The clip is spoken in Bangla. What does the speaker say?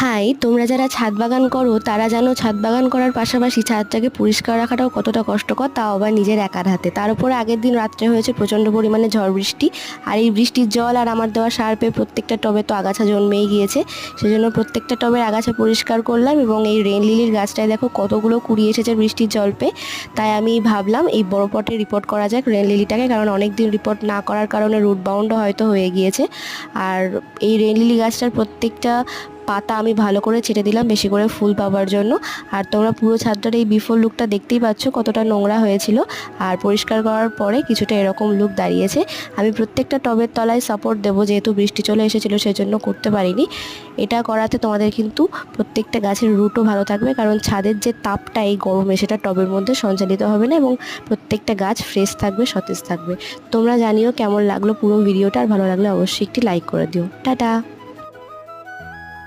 হাই, তোমরা যারা ছাদ বাগান করো তারা জানো ছাদ বাগান করার পাশাপাশি ছাদটাকে পরিষ্কার রাখাটাও কতটা কষ্টকর, তাও আবার নিজের একার হাতে। তার উপরে আগের দিন রাত্রে হয়েছে প্রচণ্ড পরিমাণে ঝড় বৃষ্টি, আর এই বৃষ্টির জল আর আমার দেওয়া সার পেয়ে প্রত্যেকটা টবে তো আগাছা জন্মেই গিয়েছে। সেজন্য প্রত্যেকটা টবের আগাছা পরিষ্কার করলাম, এবং এই রেন লিলির গাছটায় দেখো কতগুলো কুড়ি এসেছে বৃষ্টির জল পেয়ে। তাই আমি ভাবলাম এই বড় পটে রিপোর্ট করা যাক রেন লিলিটাকে, কারণ অনেক দিন রিপোর্ট না করার কারণে রুট বাউন্ডও হয়তো হয়ে গিয়েছে। আর এই রেন লিলি গাছটার প্রত্যেকটা পাতা আমি ভালো করে ছেটে দিলাম বেশি করে ফুল পাওয়ার জন্য। আর তোমরা পুরো ছাদটার এই বিফোর লুকটা দেখতেই পাচ্ছ, কতটা নোংরা হয়েছিল, আর পরিষ্কার করার পরে কিছুটা এরকম লুক দাঁড়িয়েছে। আমি প্রত্যেকটা টবের তলায় সাপোর্ট দেবো, যেহেতু বৃষ্টি চলে এসেছিলো সেজন্য করতে পারিনি। এটা করাতে তোমাদের কিন্তু প্রত্যেকটা গাছের রুটও ভালো থাকবে, কারণ ছাদের যে তাপটা এই গরমে সেটা টবের মধ্যে সঞ্চালিত হবে না, এবং প্রত্যেকটা গাছ ফ্রেশ থাকবে, সতেজ থাকবে। তোমরা জানিও কেমন লাগলো পুরো ভিডিওটা, আর ভালো লাগলে অবশ্যই একটি লাইক করে দিও। টাটা।